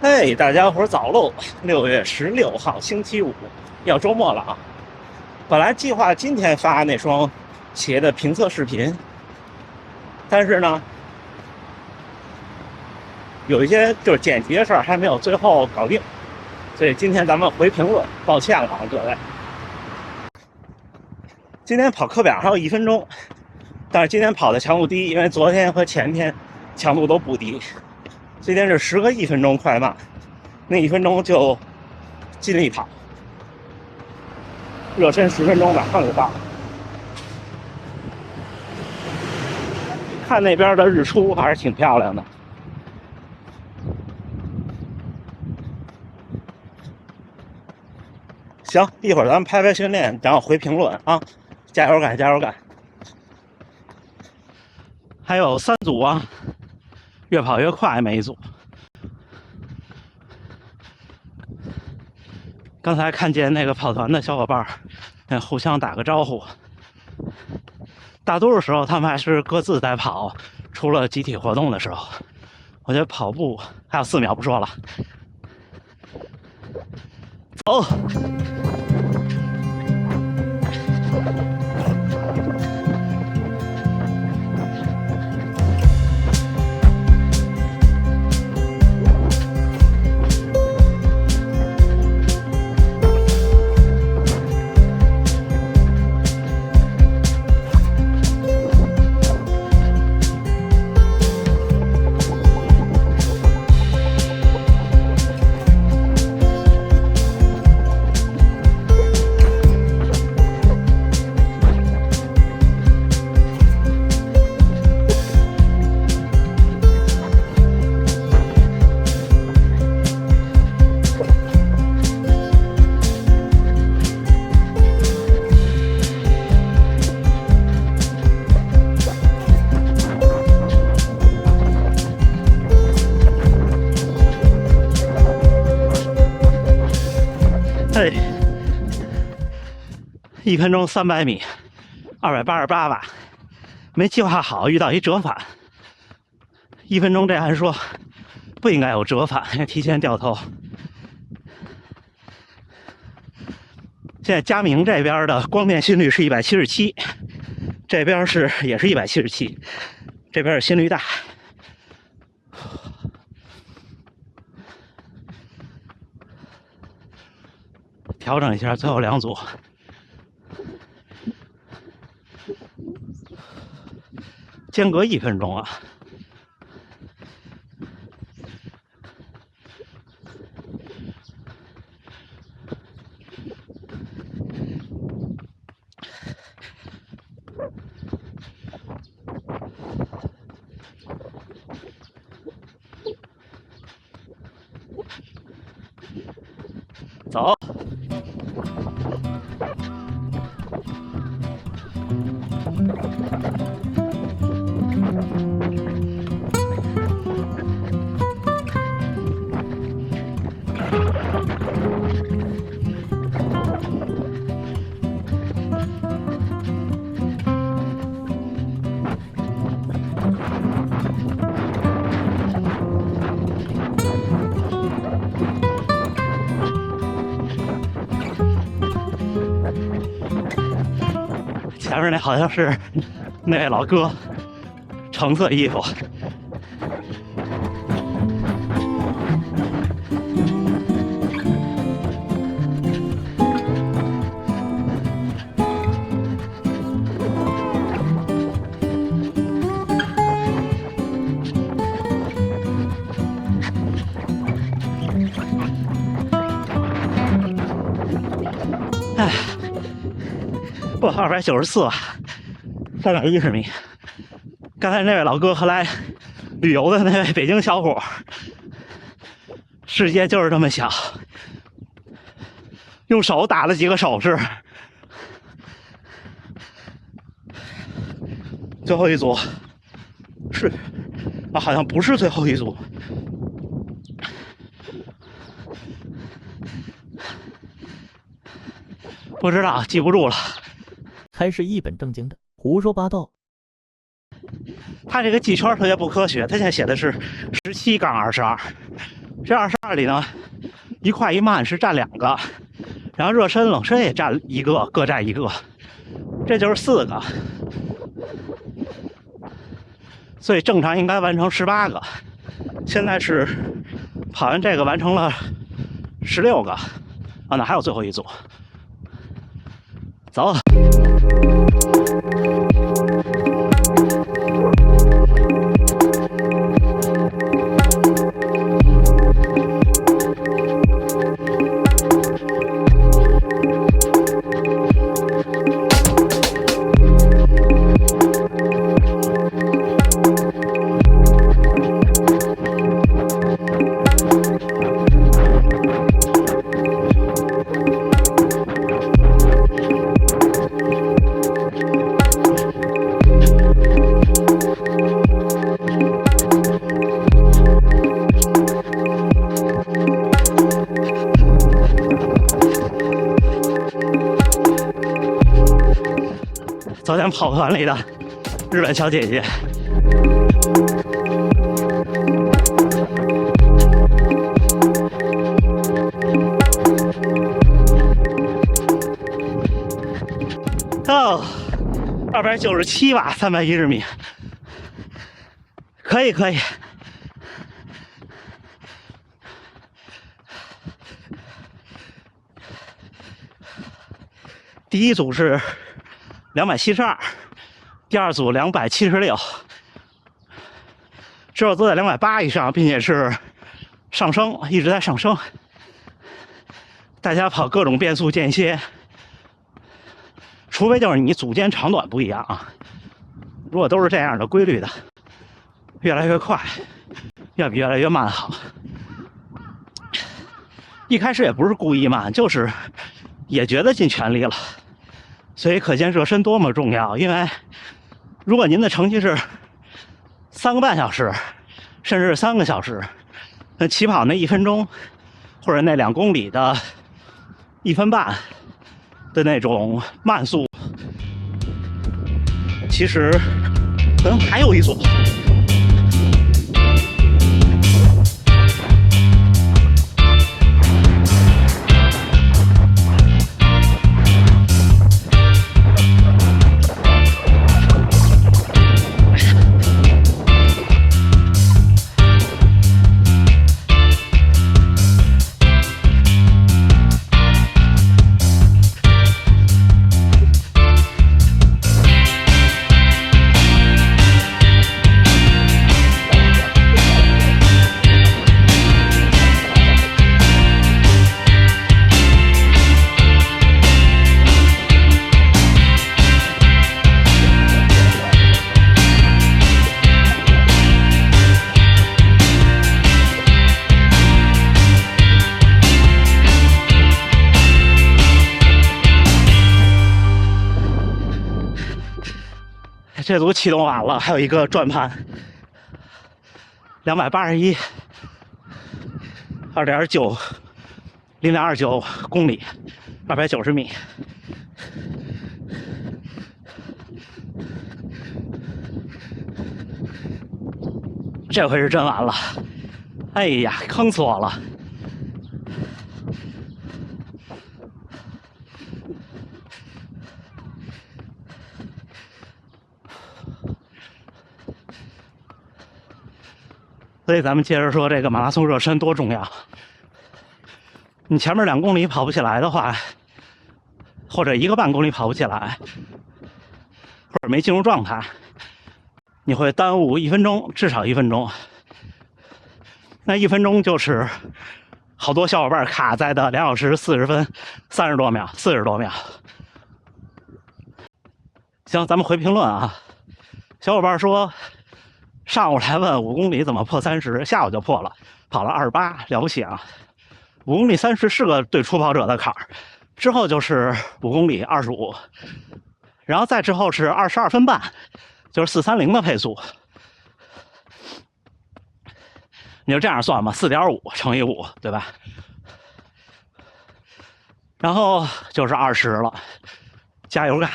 嘿，大家伙早喽！6月16号，星期五，要周末了啊。本来计划今天发那双鞋的评测视频，但是呢，有一些就是剪辑的事儿还没有最后搞定，所以今天咱们回评论，抱歉了啊，各位。今天跑课表还有1分钟，但是今天跑的强度低，因为昨天和前天强度都不低。今天是10个1分钟快慢，那1分钟就尽力跑，热身10分钟马上就到。看那边的日出还是挺漂亮的。行，一会儿咱们拍训练，然后回评论啊！加油干，加油干！还有3组啊，越跑越快，每一组。刚才看见那个跑团的小伙伴，互相打个招呼。大多数时候他们还是各自在跑，除了集体活动的时候。我觉得跑步还有4秒不说了，走。嘿，1分钟300米，288吧，没计划好，遇到一折返。1分钟这按说不应该有折返，提前掉头。现在佳明这边的光电心率是177，这边也是177，这边是心率大。调整一下最后2组，间隔1分钟啊。走。前面那好像是那位老哥，橙色衣服。哎。不，294啊，310米。刚才那位老哥和来旅游的那位北京小伙，世界就是这么小，用手打了几个手势。最后一组是啊，好像不是最后一组。不知道，记不住了。还是一本正经的胡说八道。他这个记圈特别不科学，他现在写的是17-22，这22里呢，一快一慢是占2个，然后热身冷身也占1个，各占1个，这就是4个。所以正常应该完成18个，现在是跑完这个完成了16个，啊，那还有最后一组，走。昨天跑团里的日本小姐姐，哦，297瓦，310米，可以可以。第一组是272，第二组276，之后都在280以上，并且是上升，一直在上升。大家跑各种变速间歇，除非就是你组间长短不一样啊。如果都是这样的规律的，越来越快，要比越来越慢好。一开始也不是故意慢，就是也觉得尽全力了。所以可见热身多么重要，因为如果您的成绩是3个半小时，甚至3个小时，那起跑那1分钟，或者那2公里的1分半的那种慢速，其实可能还有一组。这组启动晚了，还有一个转盘，281， 0.29公里，290米。这回是真完了，哎呀，坑死我了！所以咱们接着说这个马拉松热身多重要。你前面2公里跑不起来的话，或者1个半公里跑不起来，或者没进入状态，你会耽误1分钟，至少1分钟。那1分钟就是好多小伙伴卡在的2小时40分30多秒、40多秒。行，咱们回评论啊。小伙伴说，上午来问5公里怎么破30，下午就破了，跑了28，了不起啊！5公里30是个对初跑者的坎儿，之后就是5公里25，然后再之后是22分半，就是430的配速。你就这样算吧，4.5乘以5，对吧？然后就是20了，加油干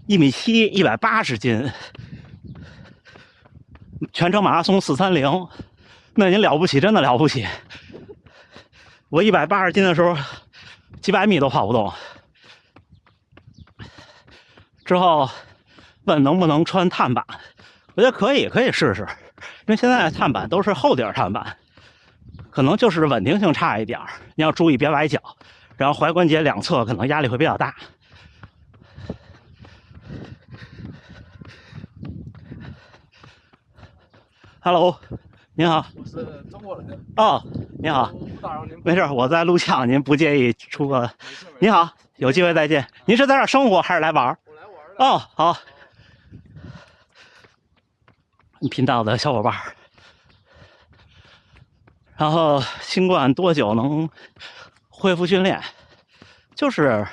！1.7米，180斤，全程马拉松430，那您了不起，真的了不起。我180斤的时候，几百米都跑不动。之后问能不能穿碳板，我觉得可以试试，因为现在碳板都是厚底碳板，可能就是稳定性差一点，你要注意别崴脚，然后踝关节两侧可能压力会比较大。Hello， 您好。我是中国人。哦，您好。不打扰您。没事，我在录像，您不介意出个？没事。您好，有机会再见。您是在这儿生活还是来玩？我来玩的。哦，好。频道的小伙伴。然后新冠多久能恢复训练？就是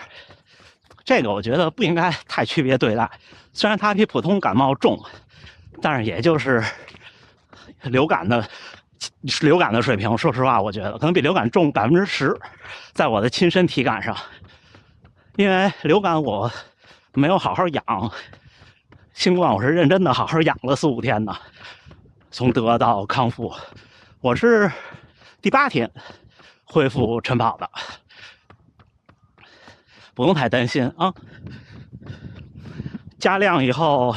这个，我觉得不应该太区别对待。虽然它比普通感冒重，但是也就是流感的水平。说实话，我觉得可能比流感重10%，在我的亲身体感上。因为流感我没有好好养，新冠我是认真的好好养了4、5天的，从得到康复。我是第8天恢复晨跑的，不用太担心啊。加量以后，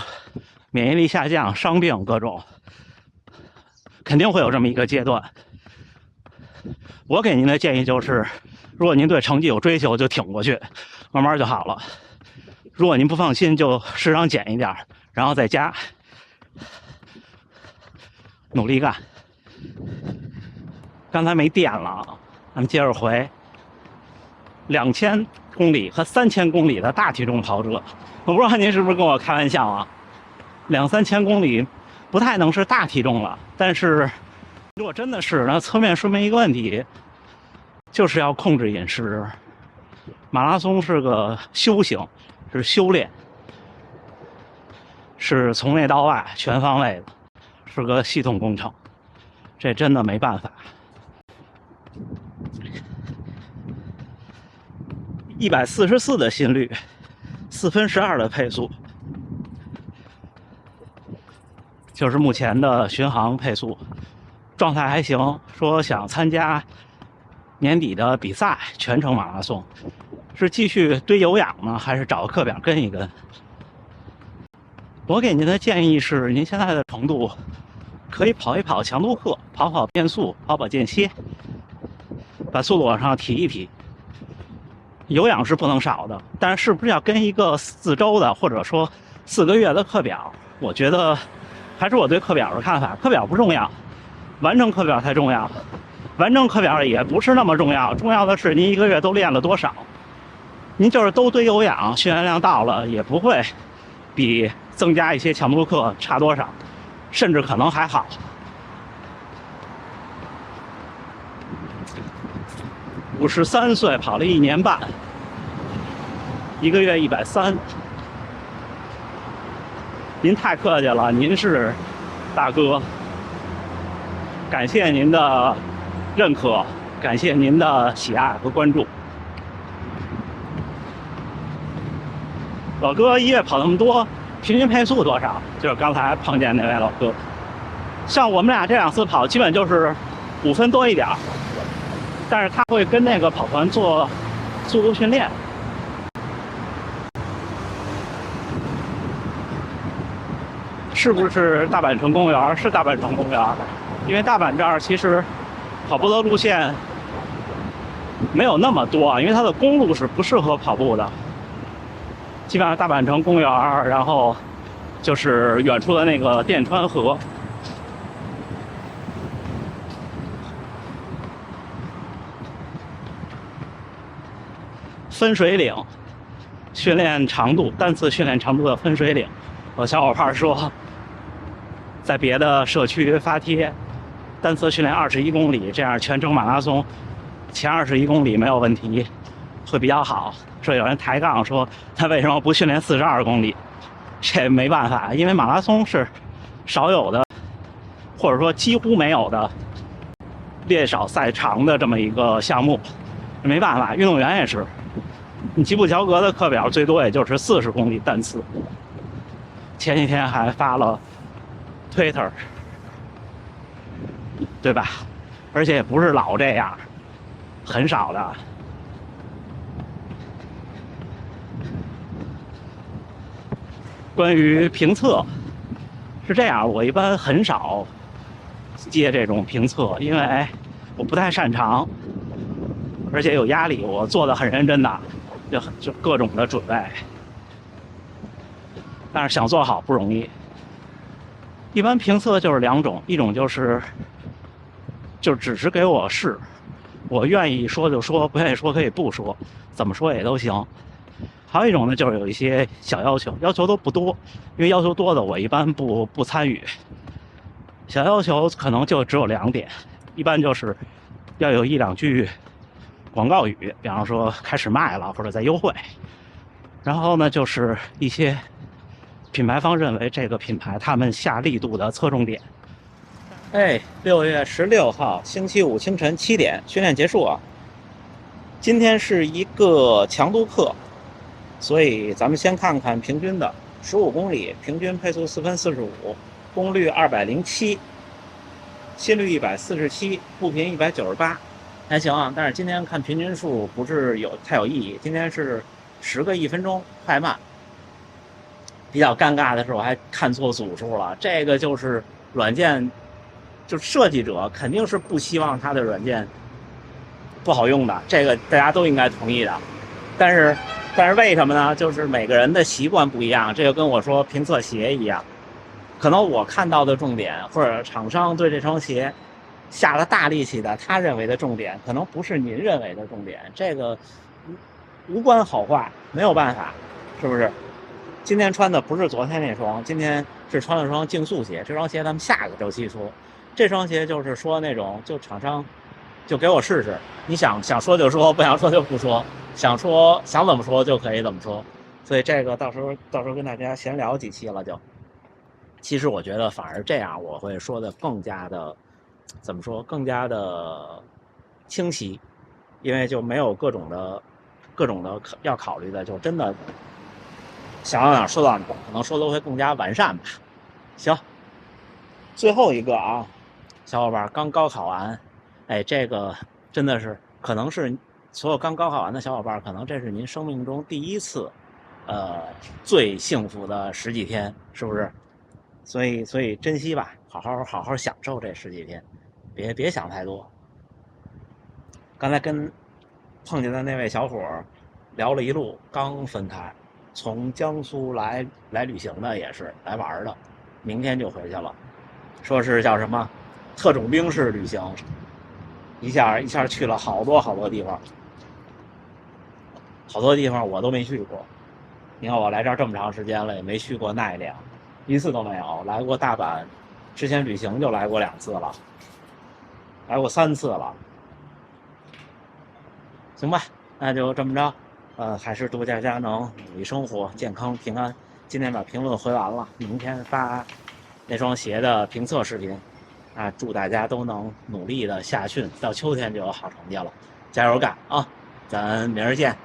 免疫力下降、伤病各种，肯定会有这么一个阶段。我给您的建议就是，如果您对成绩有追求，就挺过去，慢慢就好了。如果您不放心，就适当减一点，然后再加，努力干。刚才没电了，咱们接着回。2000公里和3000公里的大体重跑者，我不知道您是不是跟我开玩笑啊？2、3千公里不太能是大体重了，但是如果真的是，那侧面说明一个问题，就是要控制饮食。马拉松是个修行，是修炼，是从内到外全方位的，是个系统工程，这真的没办法。144的心率，4分12的配速，就是目前的巡航配速，状态还行。说想参加年底的比赛，全程马拉松，是继续堆有氧呢，还是找个课表跟一跟？我给您的建议是，您现在的程度可以跑一跑强度课，跑跑变速，跑跑间歇，把速度往上提一提。有氧是不能少的，但是不是要跟一个4周的或者说4个月的课表？我觉得还是我对课表的看法，课表不重要，完成课表才重要。完成课表也不是那么重要，重要的是您1个月都练了多少。您就是都堆有氧，训练量到了，也不会比增加一些强度课差多少，甚至可能还好。53岁，跑了1年半，1个月130。您太客气了，您是大哥，感谢您的认可，感谢您的喜爱和关注。老哥1月跑那么多，平均配速多少？就是刚才碰见那位老哥。像我们俩这2次跑，基本就是5分多一点。但是他会跟那个跑团做速度训练。是不是大阪城公园？是大阪城公园，因为大阪这儿其实跑步的路线没有那么多，因为它的公路是不适合跑步的。基本上大阪城公园，然后就是远处的那个电川河。分水岭训练长度，单次训练长度的分水岭。有小伙伴说，在别的社区发帖，单次训练21公里，这样全程马拉松前21公里没有问题，会比较好。说有人抬杠说他为什么不训练42公里？这没办法，因为马拉松是少有的，或者说几乎没有的练少赛长的这么一个项目。没办法，运动员也是。你吉普乔格的课表最多也就是40公里单次。前几天还发了 Twitter 对吧？而且也不是老这样，很少的。关于评测是这样，我一般很少接这种评测，因为我不太擅长，而且有压力，我做的很认真的，就各种的准备。但是想做好不容易。一般评测就是两种，一种就只是给我试，我愿意说就说，不愿意说可以不说，怎么说也都行。还有一种呢，就是有一些小要求，要求都不多，因为要求多的我一般不参与。小要求可能就只有2点，一般就是要有1、2句广告语，比方说开始卖了或者在优惠。然后呢，就是一些品牌方认为这个品牌他们下力度的侧重点。6月16号星期五清晨7点，训练结束啊。今天是一个强度课，所以咱们先看看平均的15公里，平均配速4分45，功率207，心率147，步频198，还行啊。但是今天看平均数不是太有意义，今天是10个1分钟快慢。比较尴尬的是我还看错组数了，这个就是软件，就设计者肯定是不希望他的软件不好用的，这个大家都应该同意的。但是为什么呢？就是每个人的习惯不一样，这就跟我说评测鞋一样，可能我看到的重点，或者厂商对这双鞋下了大力气的，他认为的重点，可能不是您认为的重点，这个无关好坏，没有办法，是不是？今天穿的不是昨天那双，今天是穿了双竞速鞋，这双鞋咱们下个周期说。这双鞋就是说那种，就厂商就给我试试，你想说就说，不想说就不说，想怎么说就可以怎么说。所以这个到时候跟大家闲聊几期了就。其实我觉得反而这样我会说的更加的怎么说，更加的清晰，因为就没有各种的要考虑的，就真的想到哪说到哪，可能说的会更加完善吧。行，最后一个啊，小伙伴刚高考完，这个真的是可能是所有刚高考完的小伙伴，可能这是您生命中第一次，最幸福的10几天，是不是？所以珍惜吧，好好享受这10几天，别想太多。刚才跟碰见的那位小伙聊了一路，刚分开。从江苏来旅行的，也是来玩的，明天就回去了。说是叫什么特种兵式旅行，一下去了好多地方，好多地方我都没去过。你看我来这儿这么长时间了，也没去过奈良，一次都没有。来过大阪，之前旅行就来过2次了，来过3次了。行吧，那就这么着。还是祝大家能努力生活，健康平安。今天把评论回完了，明天发那双鞋的评测视频。祝大家都能努力的下训，到秋天就有好成绩了，加油干啊！咱明儿见。